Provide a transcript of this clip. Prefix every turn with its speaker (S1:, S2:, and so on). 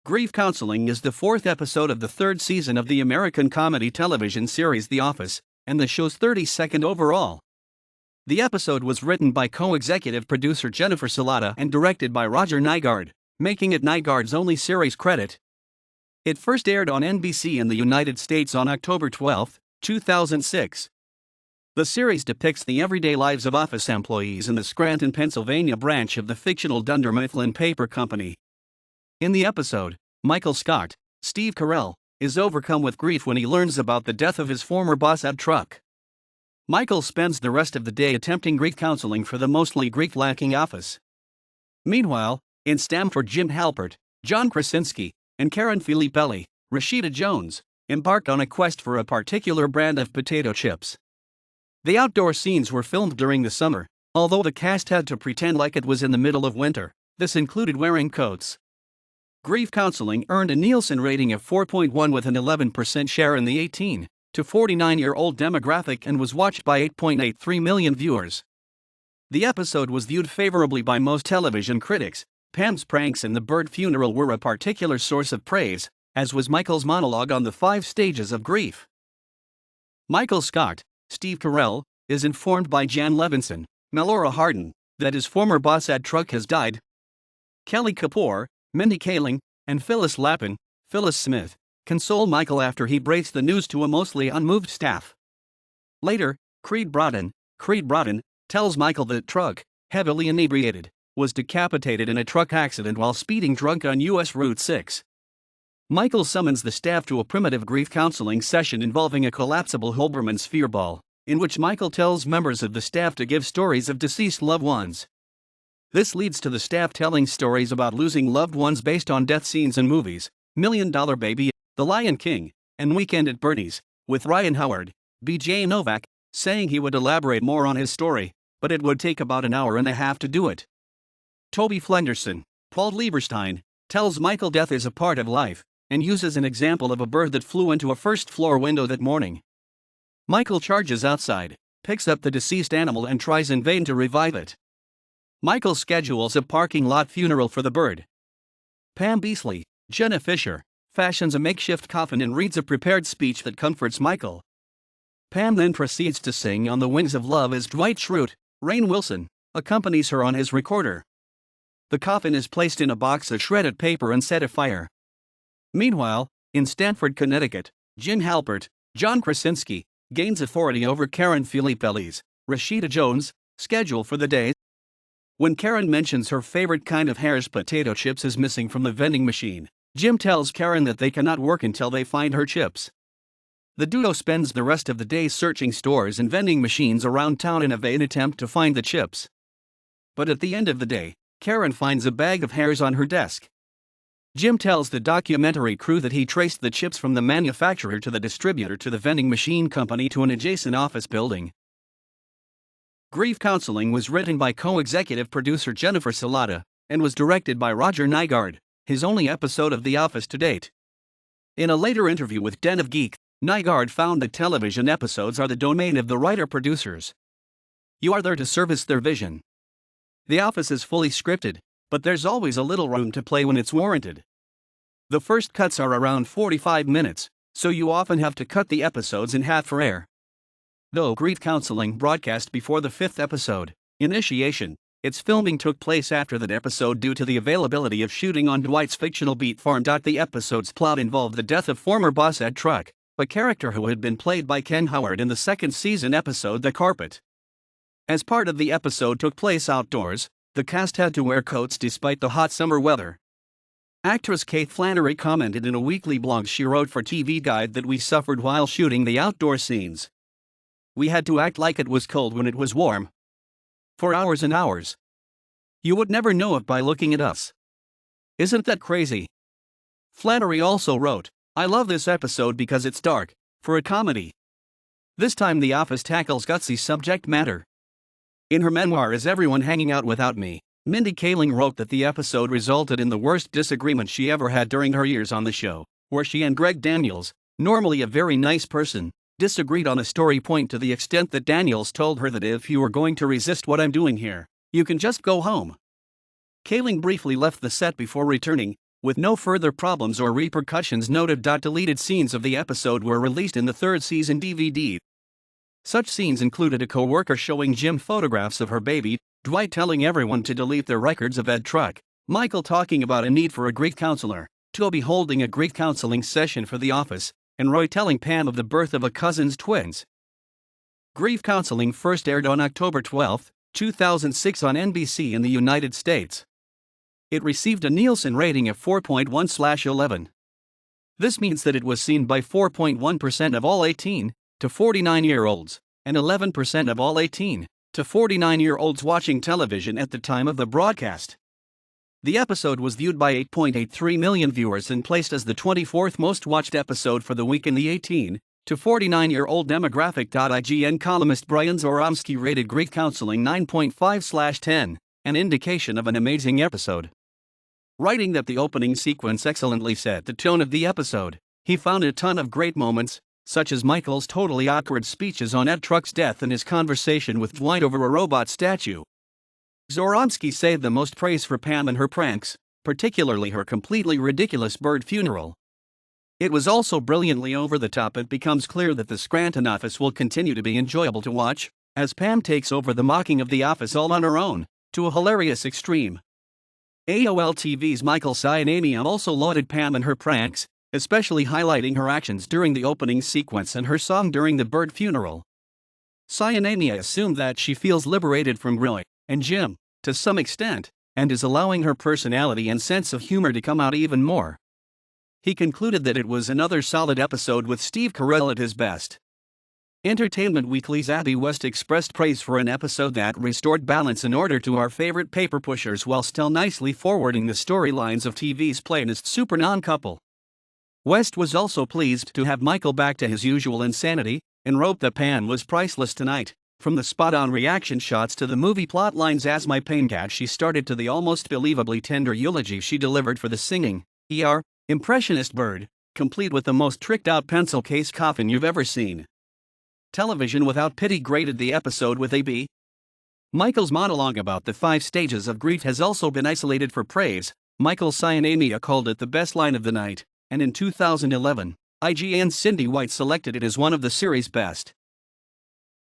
S1: Grief Counseling is the fourth episode of the third season of the American comedy television series The Office, and the show's 32nd overall. The episode was written by co-executive producer Jennifer Salata and directed by Roger Nygard, making it Nygard's only series credit. It first aired on NBC in the United States on October 12, 2006. The series depicts the everyday lives of office employees in the Scranton, Pennsylvania branch of the fictional Dunder Mifflin Paper Company. In the episode, Michael Scott, Steve Carell, is overcome with grief when he learns about the death of his former boss at Truck. Michael spends the rest of the day attempting grief counseling for the mostly grief-lacking office. Meanwhile, in Stamford, Jim Halpert, John Krasinski, and Karen Filippelli, Rashida Jones, embark on a quest for a particular brand of potato chips. The outdoor scenes were filmed during the summer, although the cast had to pretend like it was in the middle of winter. This included wearing coats. Grief Counseling earned a Nielsen rating of 4.1 with an 11% share in the 18 to 49-year-old demographic and was watched by 8.83 million viewers. The episode was viewed favorably by most television critics. Pam's pranks and the bird funeral were a particular source of praise, as was Michael's monologue on the 5 stages of grief. Michael Scott, Steve Carell, is informed by Jan Levinson, Melora Hardin, that his former boss at Truck has died. Kelly Kapoor, Mindy Kaling, and Phyllis Lappin, Phyllis Smith, console Michael after he breaks the news to a mostly unmoved staff. Later, Creed Bratton tells Michael that Truck, heavily inebriated, was decapitated in a truck accident while speeding drunk on U.S. Route 6. Michael summons the staff to a primitive grief counseling session involving a collapsible Hoberman sphere ball, in which Michael tells members of the staff to give stories of deceased loved ones. This leads to the staff telling stories about losing loved ones based on death scenes in movies, $1 Million Baby, The Lion King, and Weekend at Bernie's, with Ryan Howard, B.J. Novak, saying he would elaborate more on his story, but it would take about an hour and a half to do it. Toby Flenderson, Paul Lieberstein, tells Michael death is a part of life, and uses an example of a bird that flew into a first-floor window that morning. Michael charges outside, picks up the deceased animal and tries in vain to revive it. Michael schedules a parking lot funeral for the bird. Pam Beesly, Jenna Fisher, fashions a makeshift coffin and reads a prepared speech that comforts Michael. Pam then proceeds to sing On the Wings of Love as Dwight Schrute, Rainn Wilson, accompanies her on his recorder. The coffin is placed in a box of shredded paper and set afire. Meanwhile, in Stamford, Connecticut, Jim Halpert, John Krasinski, gains authority over Karen Filippelli's, Rashida Jones, schedule for the day. When Karen mentions her favorite kind of Harris potato chips is missing from the vending machine, Jim tells Karen that they cannot work until they find her chips. The duo spends the rest of the day searching stores and vending machines around town in a vain attempt to find the chips. But at the end of the day, Karen finds a bag of hairs on her desk. Jim tells the documentary crew that he traced the chips from the manufacturer to the distributor to the vending machine company to an adjacent office building. Grief Counseling was written by co-executive producer Jennifer Salata, and was directed by Roger Nygard, his only episode of The Office to date. In a later interview with Den of Geek, Nygard found that television episodes are the domain of the writer-producers. You are there to service their vision. The Office is fully scripted, but there's always a little room to play when it's warranted. The first cuts are around 45 minutes, so you often have to cut the episodes in half for air. Though Grief Counseling broadcast before the 5th episode, Initiation, its filming took place after that episode due to the availability of shooting on Dwight's fictional beet farm. The episode's plot involved the death of former boss at Truck, a character who had been played by Ken Howard in the second season episode The Carpet. As part of the episode took place outdoors, the cast had to wear coats despite the hot summer weather. Actress Kate Flannery commented in a weekly blog she wrote for TV Guide that we suffered while shooting the outdoor scenes. We had to act like it was cold when it was warm. For hours and hours. You would never know it by looking at us. Isn't that crazy? Flannery also wrote, I love this episode because it's dark, for a comedy. This time The Office tackles gutsy subject matter. In her memoir Is Everyone Hanging Out Without Me, Mindy Kaling wrote that the episode resulted in the worst disagreement she ever had during her years on the show, where she and Greg Daniels, normally a very nice person, disagreed on a story point to the extent that Daniels told her that if you were going to resist what I'm doing here, you can just go home. Kaling briefly left the set before returning, with no further problems or repercussions noted. Deleted scenes of the episode were released in the third season DVD. Such scenes included a co-worker showing Jim photographs of her baby, Dwight telling everyone to delete their records of Ed Truck, Michael talking about a need for a grief counselor, Toby holding a grief counseling session for The Office, and Roy telling Pam of the birth of a cousin's twins. Grief counseling first aired on October 12, 2006 on NBC in the United States. It received a Nielsen rating of 4.1/11. This means that it was seen by 4.1% of all 18 to 49-year-olds, and 11% of all 18 to 49-year-olds watching television at the time of the broadcast. The episode was viewed by 8.83 million viewers and placed as the 24th most watched episode for the week in the 18 to 49-year-old demographic. IGN columnist Brian Zoromsky rated Grief Counseling 9.5/10, an indication of an amazing episode. Writing that the opening sequence excellently set the tone of the episode, he found a ton of great moments, such as Michael's totally awkward speeches on Ed Truck's death and his conversation with Dwight over a robot statue. Zoromsky saved the most praise for Pam and her pranks, particularly her completely ridiculous bird funeral. It was also brilliantly over the top. It becomes clear that the Scranton office will continue to be enjoyable to watch, as Pam takes over the mocking of the office all on her own, to a hilarious extreme. AOL TV's Michael Cyanamia also lauded Pam and her pranks, especially highlighting her actions during the opening sequence and her song during the bird funeral. Cyanamia assumed that she feels liberated from Roy and Jim, to some extent, and is allowing her personality and sense of humor to come out even more. He concluded that it was another solid episode with Steve Carell at his best. Entertainment Weekly's Abby West expressed praise for an episode that restored balance and order to our favorite paper pushers while still nicely forwarding the storylines of TV's plainest super non-couple. West was also pleased to have Michael back to his usual insanity, and wrote that Pam was priceless tonight. From the spot-on reaction shots to the movie plot lines as my pain cat she started to the almost believably tender eulogy she delivered for the singing, impressionist bird, complete with the most tricked-out pencil case coffin you've ever seen. Television Without Pity graded the episode with a B. Michael's monologue about the 5 stages of grief has also been isolated for praise. Michael Cyanamia called it the best line of the night, and in 2011, IGN's Cindy White selected it as one of the series' best.